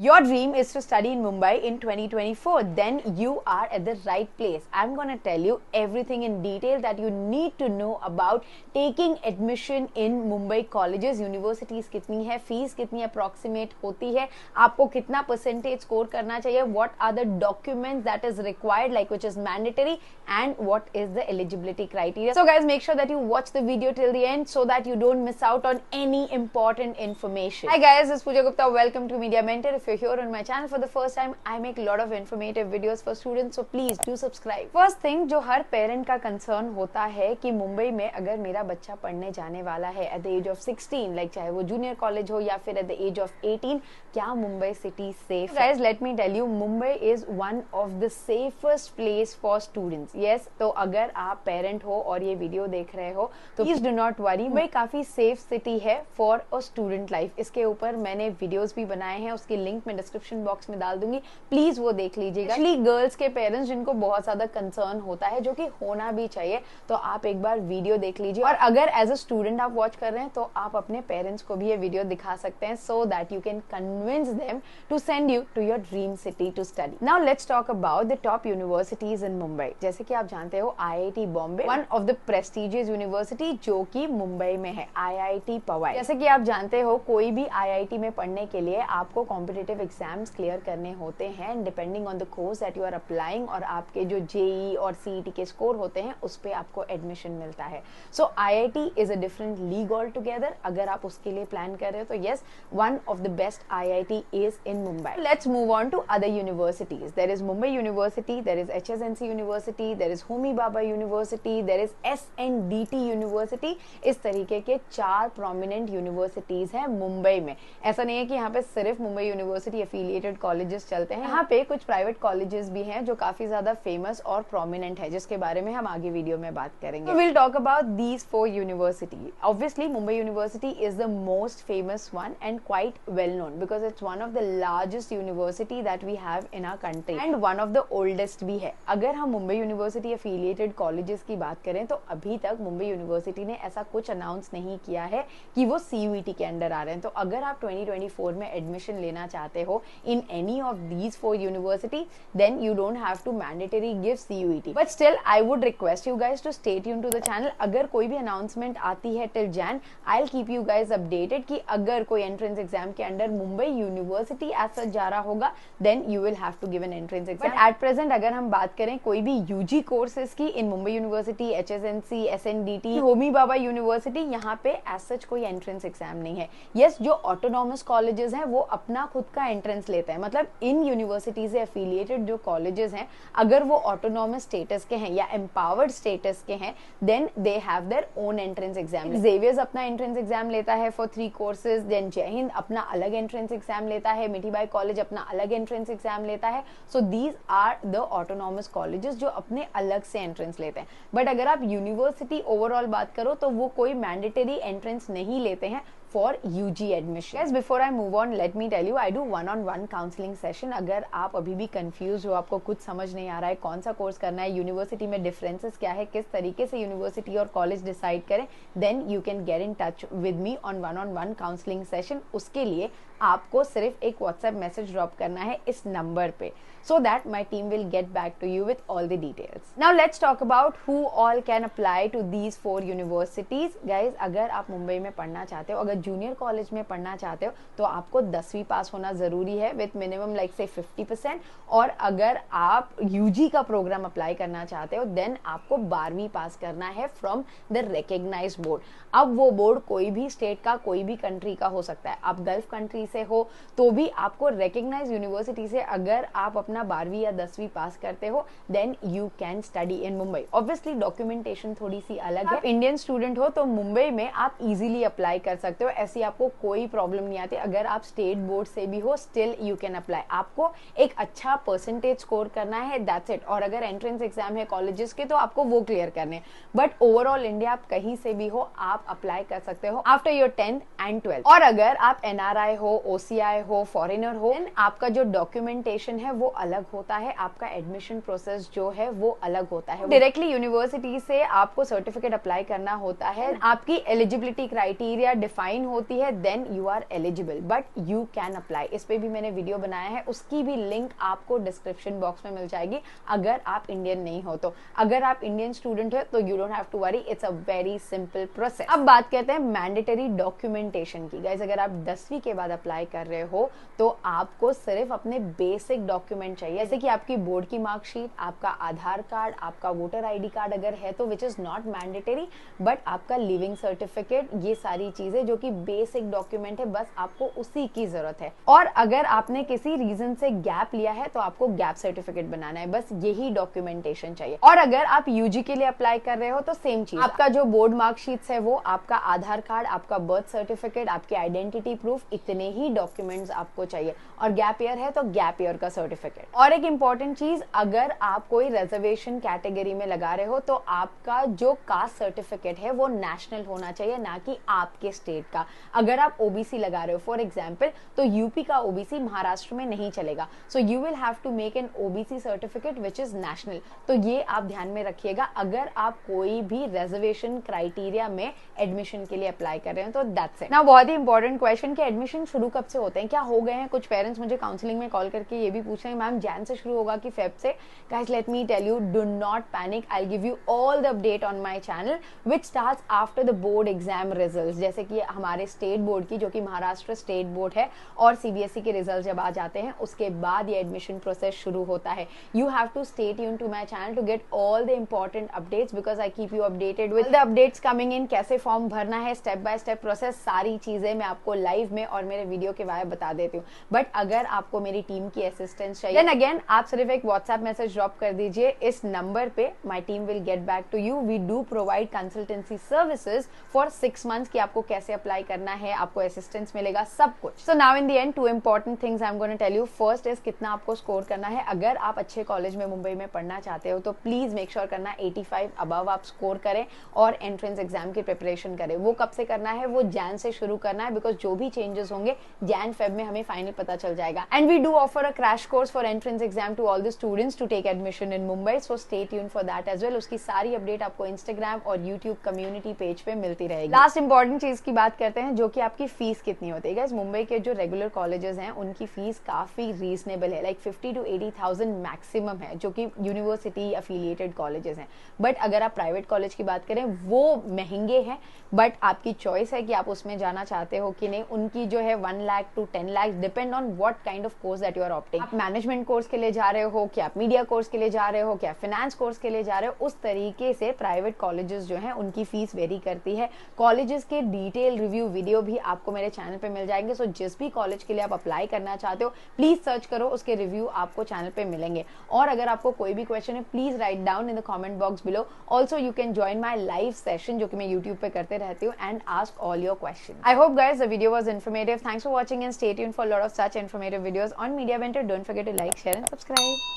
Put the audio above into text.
Your dream is to study in Mumbai in 2024, then you are at the right place. I'm going to tell you everything in detail that you need to know about taking admission in Mumbai colleges. Universities कितनी है, fees कितनी approximate होती है, आपको कितना percentage score करना चाहिए, what are the documents that is required, like which is mandatory, and what is the eligibility criteria. So guys, make sure that you watch the video till the end so that you don't miss out on any important information. Hi guys, this is Pooja Gupta. Welcome to Media Mentor. If you're here on my channel for the first time, I make a lot of informative videos for students, so please do subscribe. First thing जो हर parent का concern होता है कि मुंबई में अगर मेरा बच्चा पढ़ने जाने वाला है at the age of 16, like चाहे वो जूनियर कॉलेज हो या फिर एट द एज ऑफ 18, क्या Mumbai city safe? Guys, let me tell you, Mumbai is one of the safest place for students. Yes, तो अगर आप पेरेंट हो और ये वीडियो देख रहे हो तो please do not worry, Mumbai काफी सेफ सिटी है फॉर अ स्टूडेंट लाइफ. इसके ऊपर मैंने वीडियोस भी बनाए हैं, उसकी लिंक मैं डिस्क्रिप्शन बॉक्स में डाल दूंगी, प्लीज वो देख लीजिएगा. एक्चुअली गर्ल्स के पेरेंट्स जिनको बहुत ज्यादा कंसर्न होता है, जो कि होना भी चाहिए, तो आप एक बार वीडियो देख लीजिए. और अगर एज अ स्टूडेंट आप वॉच कर रहे हैं तो आप अपने पेरेंट्स को भी ये वीडियो दिखा सकते हैं, so that you can convince them to send you to your dream city to study. Now let's talk about the top universities in Mumbai. जैसे कि आप जानते हो, IIT Bombay one of the prestigious university जो कि मुंबई में है, IIT पवाई. जैसे कि आप जानते हो, कोई भी IIT में पढ़ने के लिए आपको कॉम्पिटिटिव एग्जाम्स क्लियर करने होते हैं depending on the course that you are applying, और आपके जो JEE और CET के स्कोर होते हैं उस पे आपको एडमिशन मिलता है. So IIT is a different league all together. अगर आप उसके लिए प्लान कर रहे हो तो yes, one of the best IIT is in Mumbai. Let's move on to other universities. There is Mumbai university, there is HSNC university, there is Homi Bhabha university, there is SNDT university. इस तरीके के 4 प्रोमिनेंट यूनिवर्सिटीज हैं मुंबई में. ऐसा नहीं है कि यहाँ पे सिर्फ मुंबई यूनिवर्सिटी एफिलिएटेड कॉलेजेस चलते हैं, यहाँ पे कुछ प्राइवेट कॉलेजेस भी हैं जो काफी ज्यादा फेमस और प्रोमिनेंट है, जिसके बारे में हम आगे वीडियो में बात करेंगे. Will talk about these 4 university. Obviously Mumbai university is the most famous one and quite well known because it's one of the largest university that we have in our country and one of the oldest भी है. अगर हम Mumbai university affiliated colleges की बात करें तो अभी तक मुंबई यूनिवर्सिटी ने ऐसा कुछ अनाउंस नहीं किया है कि वो CUET के अंडर आ रहे हैं. तो अगर आप 2024 में एडमिशन लेना चाहते हो in any of these 4 university, then you don't have to mandatory give CUET. But still, I would request you guys to stay tuned to the channel. अगर कोई भी announcement आती है till Jan, I'll keep you guys updated कि अगर कोई entrance exam के under Mumbai university as such जा रहा होगा, then you will have to give an entrance exam. But at present, अगर हम बात करें कोई भी UG courses की in Mumbai university, HSNC, SNDT, Homi Bhabha university, यहाँ पे as such कोई entrance exam नहीं है. Yes, जो autonomous colleges हैं वो अपना खुद का एंट्रेंस लेते हैं. मतलब इन यूनिवर्सिटी से एफिलिएटेड जो कॉलेजेस हैं, अगर वो ऑटोनॉमस स्टेटस के हैं या एम्पावर्ड स्टेटस के हैं, then they have their own entrance exam. Xavier's अपना एंट्रेंस एग्जाम लेता है फॉर 3 कोर्सेज, देन जय हिंद अपना अलग एंट्रेंस एग्जाम लेता है, मिठीबाई कॉलेज अपना अलग एंट्रेंस एग्जाम लेता है. So these are the autonomous colleges जो अपने अलग से एंट्रेंस लेते हैं. बट अगर आप यूनिवर्सिटी ओवरऑल बात करो तो वो कोई मैंडेटरी एंट्रेंस नहीं लेते हैं for UG admission. Guys, before I move on, let me tell you, I do one-on-one counseling session. अगर आप अभी भी confused हो, आपको कुछ समझ नहीं आ रहा है, कौन सा कोर्स करना है, यूनिवर्सिटी में डिफरेंसेस क्या है, किस तरीके से यूनिवर्सिटी और कॉलेज डिसाइड करें, then you can get in touch with me on one-on-one counseling session. उसके लिए आपको सिर्फ एक WhatsApp मैसेज ड्रॉप करना है इस नंबर पे, so that my team will get back to you with all the details. Now let's talk about who all can apply to these 4 universities. Guys, अगर आप मुंबई में पढ़ना चाहते हो, अगर जूनियर कॉलेज में पढ़ना चाहते हो, तो आपको 10वीं पास होना जरूरी है विथ मिनिमम लाइक से 50%. और अगर आप UG का प्रोग्राम अप्लाई करना चाहते हो, देन आपको 12वीं पास करना है फ्रॉम द रिकग्नाइज्ड बोर्ड. अब वो बोर्ड कोई भी स्टेट का, कोई भी कंट्री का हो सकता है. आप गल्फ कंट्री से हो तो भी आपको रिकग्नाइज यूनिवर्सिटी से अगर आप अपना 12वीं या 10वीं पास करते हो, then you can study in Mumbai. Obviously documentation थोड़ी सी अलग है. इंडियन स्टूडेंट हो तो मुंबई में आप इजीली अप्लाई कर सकते हो, ऐसी आपको कोई प्रॉब्लम नहीं आती. अगर आप स्टेट बोर्ड से भी हो, स्टिल यू कैन अप्लाई. आपको एक अच्छा परसेंटेज स्कोर करना है, दैट्स इट. और अगर एंट्रेंस एग्जाम है कॉलेजेस के तो आपको वो क्लियर करने हैं. बट ओवरऑल इंडिया आप कहीं से भी हो, आप अप्लाई कर सकते हो after your 10th and 12th. और अगर आप NRI हो, OCI हो, फॉरेनर हो, आपका जो डॉक्यूमेंटेशन है वो अलग होता है, आपका एडमिशन प्रोसेस जो है वो अलग होता है। डायरेक्टली यूनिवर्सिटी से आपको सर्टिफिकेट अप्लाई करना होता है, आपकी एलिजिबिलिटी क्राइटेरिया डिफाइन होती है, then you are eligible, but you can apply. इस पे भी मैंने वीडियो बनाया है, उसकी भी लिंक आपको डिस्क्रिप्शन बॉक्स में मिल जाएगी अगर आप इंडियन नहीं हो तो। अगर आप इंडियन स्टूडेंट हो तो you don't have to worry, it's a very simple process. अब बात करते हैं मैंडेटरी डॉक्यूमेंटेशन की। गाइस, अगर आप 10वीं के बाद अप्लाई कर रहे हो तो आपको सिर्फ अपने बेसिक डॉक्यूमेंट चाहिए, जैसे कि आपकी बोर्ड की मार्कशीट, आपका आधार कार्ड, आपका वोटर ID कार्ड अगर है तो, which is not mandatory, but आपका लिविंग सर्टिफिकेट, ये सारी चीजें जो कि बेसिक डॉक्यूमेंट है, बस आपको उसी की जरूरत है। और अगर आपने किसी रीजन से गैप लिया है तो आपको गैप सर्टिफिकेट बनाना है, बस यही डॉक्यूमेंटेशन चाहिए। और अगर आप UG के लिए अप्लाई कर रहे हो तो सेम चीज, आपका जो बोर्ड मार्कशीट्स है वो, आपका आधार कार्ड, आपका बर्थ सर्टिफिकेट, आपकी आइडेंटिटी प्रूफ, इतने ही डॉक्यूमेंट्स आपको चाहिए। और गैप ईयर है तो गैप ईयर का सर्टिफिकेट। और एक इंपॉर्टेंट चीज, अगर आप कोई रिजर्वेशन कैटेगरी में लगा रहे हो तो आपका जो कास्ट सर्टिफिकेट है वो नेशनल होना चाहिए, ना कि आपके स्टेट का। अगर आप OBC लगा रहे हो फॉर एग्जाम्पल, तो यूपी का OBC महाराष्ट्र में नहीं चलेगा, so you will have to make an OBC certificate which is national. तो ये आप ध्यान में रखिएगा अगर आप कोई भी रिजर्वेशन क्राइटेरिया में एडमिशन के लिए अप्लाई कर रहे हैं तो दैट्स इट। ना बहुत ही इंपॉर्टेंट क्वेश्चन कि एडमिशन शुरू कब से होते हैं, क्या हो गए हैं? कुछ पेरेंट्स मुझे काउंसलिंग में कॉल करके ये भी पूछ रहे हैं, मैम जैन से शुरू होगा कि फेब से? Guys, let me tell you, do not panic, I give you all the update on my channel which starts after the board exam results. जैसे कि हमारे स्टेट बोर्ड की, जो कि महाराष्ट्र स्टेट बोर्ड है, और CBSE के रिजल्ट जब आ जाते हैं उसके बाद ये एडमिशन प्रोसेस शुरू होता है। You have to stay tuned to my channel to get all the important updates, because I keep you updated with the updates coming in. कैसे फॉर्म भरना है, स्टेप बाय स्टेप प्रोसेस, सारी चीजें मैं आपको लाइव में और मेरे वीडियो के वाया बता देती हूँ। बट अगर आपको मेरी टीम की असिस्टेंस चाहिए, देन अगेन आप सिर्फ एक व्हाट्सएप मैसेज ड्रॉप कर दीजिए इस नंबर पे, my team will get back to you. We do provide consultancy services for 6 months कि आपको कैसे अप्लाई करना है, आपको असिस्टेंस मिलेगा, सब कुछ। So now in the end, 2 important things I am gonna tell you. First is कितना आपको स्कोर करना है। अगर आप अच्छे कॉलेज में मुंबई में पढ़ना चाहते हो तो प्लीज मेक श्योर करना 85 अबव आप स्कोर करें और एंट्रेंस एग्जाम की प्रिपरेशन करें। वो कब से करना है? वो जैन से शुरू करना है, बिकॉज जो भी चेंजेस होंगे जैन फेब में हमें फाइनल पता चल जाएगा। And we do offer a crash course for entrance exam to all the students to take admission in Mumbai, so stay tuned for that as well. उसकी सारी अपडेट आपको इंस्टाग्राम और यूट्यूब कम्युनिटी पेज पे मिलती रहेगी। लास्ट इंपॉर्टेंट चीज की बात करते हैं, जो कि आपकी फीस कितनी होती है। गाइस, मुंबई के जो रेगुलर कॉलेजेस हैं उनकी फीस काफी रीजनेबल है, लाइक 50 to 80,000 मैक्सिमम है, जो कि यूनिवर्सिटी अफिलिएटेड कॉलेजेस हैं। बट अगर आप प्राइवेट कॉलेज की बात करें वो महंगे हैं, बट आपकी चॉइस है कि आप उसमें जाना चाहते हो कि नहीं। उनकी जो है 1 lakh to 10 lakh, depend on what kind of course that you are opting. आप मैनेजमेंट कोर्स के लिए जा रहे हो, क्या आप मीडिया कोर्स के लिए जा रहे हो, क्या फाइनेंस कोर्स के लिए जा रहे हो, उस तरीके से प्राइवेट कॉलेजेस जो है उनकी फीस वेरी करती है। कॉलेजेस के डिटेल रिव्यू वीडियो भी आपको मेरे चैनल पे मिल जाएंगे, सो जिस भी कॉलेज के लिए आप अप्लाई करना चाहते हो प्लीज सर्च करो, उसके रिव्यू आपको चैनल पे मिलेंगे। और अगर आपको कोई भी क्वेश्चन है please write down in the comment box below. Also you can join my live session, जो कि मैं यूट्यूब पे करते रहती हूँ, and ask all your question. I hope guys the video was informative. Thanks for watching and stay tuned for lot of such informative videos on Media Venter. Don't forget to like, share and subscribe.